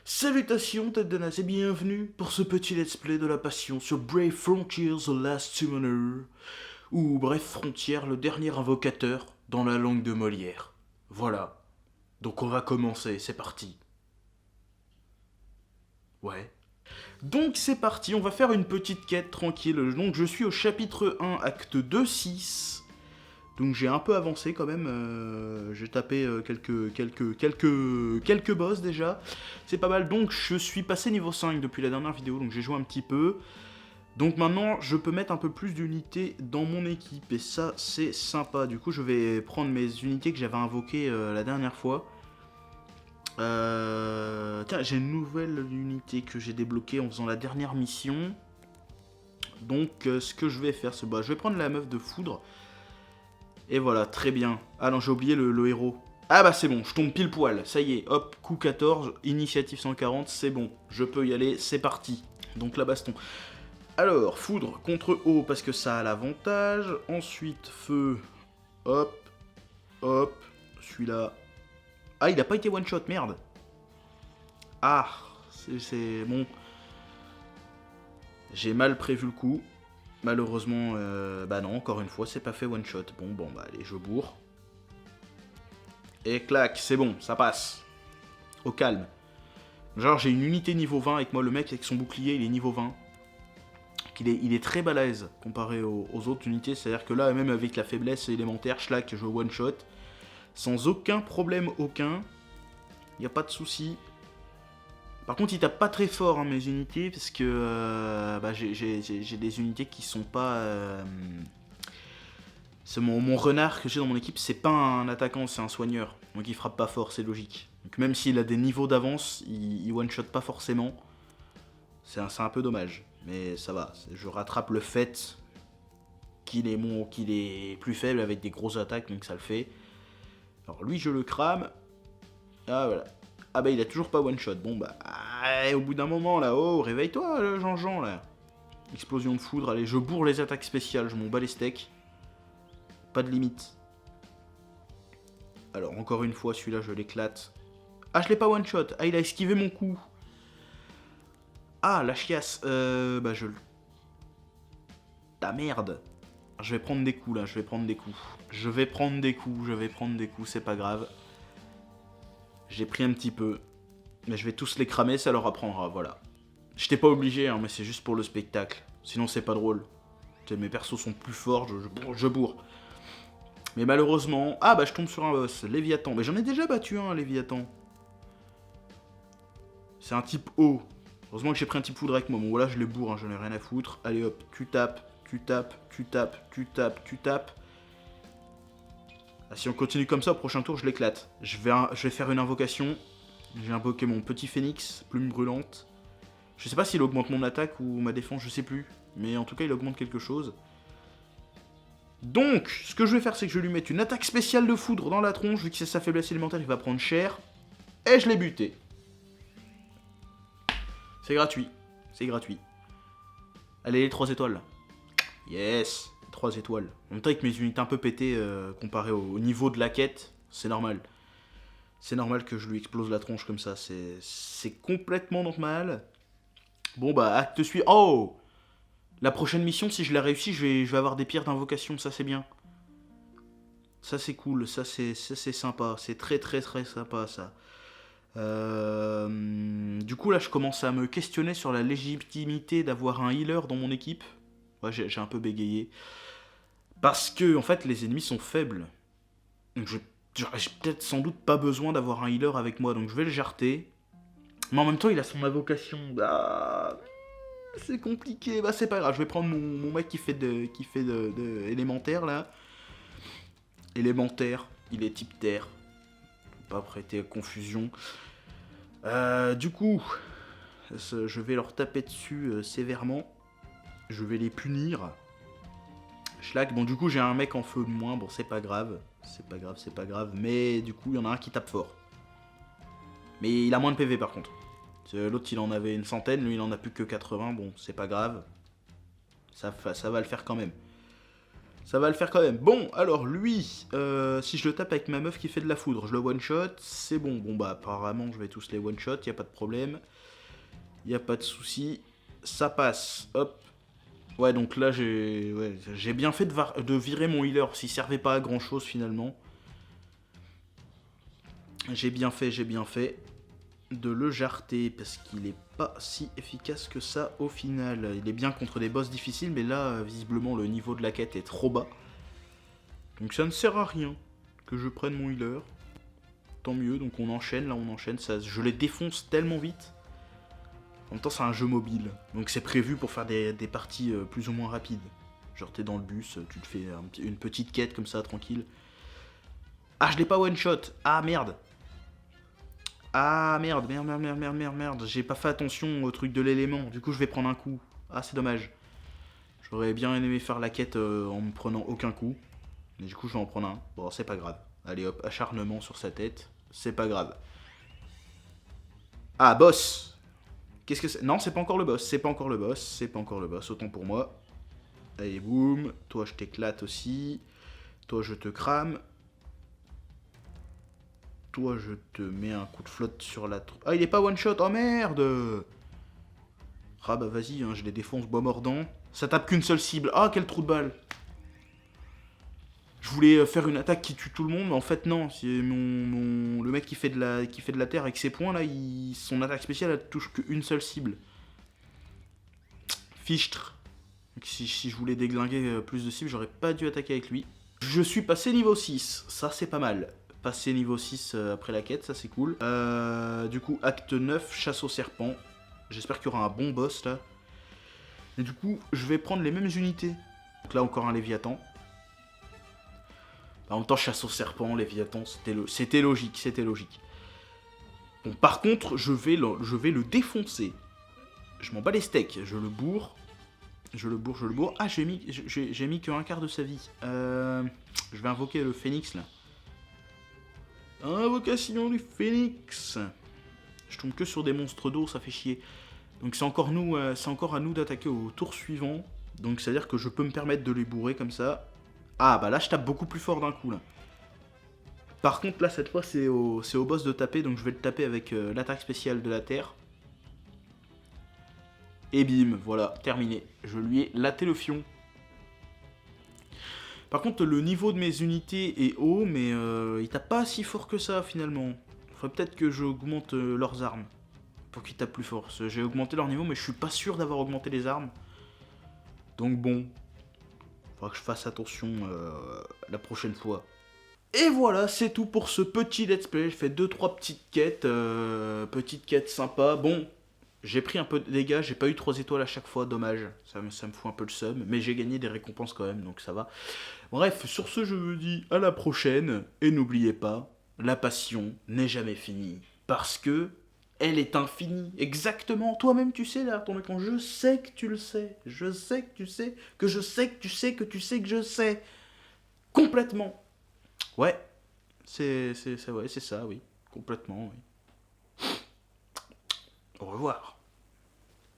Salutations tête de naze et bienvenue pour ce petit let's play de la passion sur Brave Frontiers The Last Summoner, ou Bref Frontières le dernier invocateur dans la langue de Molière. Voilà, donc on va commencer, c'est parti. Ouais. Donc c'est parti, on va faire une petite quête tranquille. Donc je suis au chapitre 1, acte 2, 6. Donc j'ai un peu avancé quand même, j'ai tapé quelques boss déjà, c'est pas mal. Donc je suis passé niveau 5 depuis la dernière vidéo, donc j'ai joué un petit peu. Donc maintenant je peux mettre un peu plus d'unités dans mon équipe et ça c'est sympa. Du coup je vais prendre mes unités que j'avais invoquées la dernière fois. Tiens, j'ai une nouvelle unité que j'ai débloquée en faisant la dernière mission. Donc ce que je vais faire c'est je vais prendre la meuf de foudre. Et voilà, très bien. Ah non, j'ai oublié le héros. Ah bah c'est bon, je tombe pile poil. Ça y est, hop, coup 14, initiative 140, c'est bon. Je peux y aller, c'est parti. Donc la baston. Alors, foudre contre eau, parce que ça a l'avantage. Ensuite, feu. Hop, hop. Celui-là. Ah, il a pas été one-shot, merde. Ah, c'est bon. J'ai mal prévu le coup. Malheureusement, bah non, encore une fois, c'est pas fait one shot. Bon, bah allez, je bourre. Et clac, c'est bon, ça passe. Au calme. Genre, j'ai une unité niveau 20 avec moi, le mec avec son bouclier, il est niveau 20. Il est très balèze comparé aux autres unités. C'est-à-dire que là, même avec la faiblesse élémentaire, schlack, je one shot. Sans aucun problème, aucun. Y a pas de souci. Par contre, il tape pas très fort hein, mes unités, parce que j'ai des unités qui sont pas. C'est mon renard que j'ai dans mon équipe, c'est pas un attaquant, c'est un soigneur. Donc il frappe pas fort, c'est logique. Donc même s'il a des niveaux d'avance, il one-shot pas forcément. C'est un peu dommage. Mais ça va, je rattrape le fait qu'il est plus faible avec des grosses attaques, donc ça le fait. Alors lui, je le crame. Ah voilà. Ah bah il a toujours pas one-shot. Bon bah, au bout d'un moment là, oh, réveille-toi Jean-Jean là. Explosion de foudre, allez, je bourre les attaques spéciales, je m'en bats les steaks. Pas de limite. Alors, encore une fois, celui-là, je l'éclate. Ah, je l'ai pas one-shot. Ah, il a esquivé mon coup. Ah, la chiasse. Je... Ta merde. Je vais prendre des coups, là. Je vais prendre des coups. C'est pas grave. J'ai pris un petit peu. Mais je vais tous les cramer, ça leur apprendra, voilà. J'étais pas obligé, hein, mais c'est juste pour le spectacle. Sinon, c'est pas drôle. Mes persos sont plus forts, je bourre. Mais malheureusement... Ah bah je tombe sur un boss, Léviathan. Mais j'en ai déjà battu un, Léviathan. C'est un type eau. Heureusement que j'ai pris un type foudre avec moi. Bon voilà, je les bourre, hein, j'en ai rien à foutre. Allez hop, tu tapes. Ah, si on continue comme ça, au prochain tour, je l'éclate. Je vais faire une invocation. J'ai invoqué mon petit phénix, plume brûlante. Je sais pas s'il augmente mon attaque ou ma défense, je sais plus. Mais en tout cas, il augmente quelque chose. Donc, ce que je vais faire, c'est que je vais lui mettre une attaque spéciale de foudre dans la tronche, vu que c'est sa faiblesse élémentaire, il va prendre cher. Et je l'ai buté. C'est gratuit. Allez, les 3 étoiles. Yes, 3 étoiles. En même temps, avec mes unités un peu pétées, comparé au niveau de la quête, c'est normal. C'est normal que je lui explose la tronche comme ça, c'est complètement normal. Bon bah, acte suivant. Oh! La prochaine mission, si je la réussis, je vais avoir des pierres d'invocation, ça c'est bien. Ça c'est cool, ça c'est sympa, c'est très sympa ça. Du coup là je commence à me questionner sur la légitimité d'avoir un healer dans mon équipe. Ouais, j'ai un peu bégayé. Parce que en fait les ennemis sont faibles. Donc j'ai peut-être sans doute pas besoin d'avoir un healer avec moi, donc je vais le jarter. Mais en même temps il a son invocation. Bah... C'est compliqué, bah c'est pas grave, je vais prendre mon mec qui fait de élémentaire là. Élémentaire, il est type terre. Pas prêter à confusion. Du coup, je vais leur taper dessus sévèrement. Je vais les punir. Schlag, bon du coup j'ai un mec en feu de moins, bon c'est pas grave. C'est pas grave, mais du coup il y en a un qui tape fort. Mais il a moins de PV par contre. L'autre il en avait une centaine, lui il en a plus que 80, bon c'est pas grave. Ça va le faire quand même. Ça va le faire quand même. Bon, alors lui, si je le tape avec ma meuf qui fait de la foudre, je le one-shot, c'est bon. Bon bah apparemment je vais tous les one-shot, y a pas de problème. Y a pas de souci. Ça passe, hop. Ouais, donc là j'ai bien fait de virer mon healer, s'il servait pas à grand chose finalement. J'ai bien fait de le jarter, parce qu'il est pas si efficace que ça au final. Il est bien contre des boss difficiles, mais là, visiblement, le niveau de la quête est trop bas. Donc ça ne sert à rien que je prenne mon healer. Tant mieux, donc on enchaîne, là on enchaîne. Ça, je les défonce tellement vite. En même temps, c'est un jeu mobile, donc c'est prévu pour faire des parties plus ou moins rapides. Genre t'es dans le bus, tu te fais une petite quête comme ça, tranquille. Ah, je l'ai pas one-shot. Ah, merde. Ah merde, merde, j'ai pas fait attention au truc de l'élément, du coup je vais prendre un coup. Ah c'est dommage. J'aurais bien aimé faire la quête en me prenant aucun coup. Mais du coup je vais en prendre un. Bon c'est pas grave. Allez hop, acharnement sur sa tête. C'est pas grave. Ah boss. Qu'est-ce que c'est? Non c'est pas encore le boss, c'est pas encore le boss, c'est pas encore le boss, autant pour moi. Allez boum, toi je t'éclate aussi. Toi je te crame. Toi, je te mets un coup de flotte sur la... Ah, il est pas one-shot, oh merde. Ah bah vas-y, hein, je les défonce, bois mordant. Ça tape qu'une seule cible. Ah, quel trou de balle. Je voulais faire une attaque qui tue tout le monde, mais en fait non. C'est le mec qui fait de la terre avec ses poings, là, son attaque spéciale, elle touche qu'une seule cible. Fichtre. Donc, si je voulais déglinguer plus de cibles, j'aurais pas dû attaquer avec lui. Je suis passé niveau 6, ça c'est pas mal. Passer niveau 6 après la quête, ça c'est cool. Du coup, acte 9, chasse au serpent. J'espère qu'il y aura un bon boss là. Et du coup, je vais prendre les mêmes unités. Donc là, encore un Léviathan. En même temps, chasse au serpent, Léviathan, c'était logique, c'était logique. Bon, par contre, je vais le défoncer. Je m'en bats les steaks, je le bourre. Je le bourre. Ah, j'ai mis que un quart de sa vie. Je vais invoquer le phénix là. Invocation du phénix. Je tombe que sur des monstres d'eau, ça fait chier. Donc c'est encore à nous d'attaquer au tour suivant. Donc c'est à dire que je peux me permettre de les bourrer comme ça. Ah bah là je tape beaucoup plus fort d'un coup là. Par contre là cette fois c'est au boss de taper, donc je vais le taper avec l'attaque spéciale de la terre. Et bim, voilà, terminé. Je lui ai laté le fion. Par contre, le niveau de mes unités est haut, mais il tape pas si fort que ça, finalement. Faudrait peut-être que j'augmente leurs armes, pour qu'ils tapent plus fort. J'ai augmenté leur niveau, mais je suis pas sûr d'avoir augmenté les armes. Donc bon, faudra que je fasse attention la prochaine fois. Et voilà, c'est tout pour ce petit let's play. J'ai fait 2-3 petites quêtes sympas. Bon, j'ai pris un peu de dégâts, j'ai pas eu 3 étoiles à chaque fois, dommage. Ça me fout un peu le seum, mais j'ai gagné des récompenses quand même, donc ça va. Bref, sur ce, je vous dis à la prochaine, et n'oubliez pas, la passion n'est jamais finie, parce que elle est infinie. Exactement, toi-même tu sais là, ton écran, je sais que tu le sais, je sais que tu sais, que je sais que tu sais, que tu sais que je sais. Complètement. Ouais, c'est ça, oui, complètement, oui. Au revoir.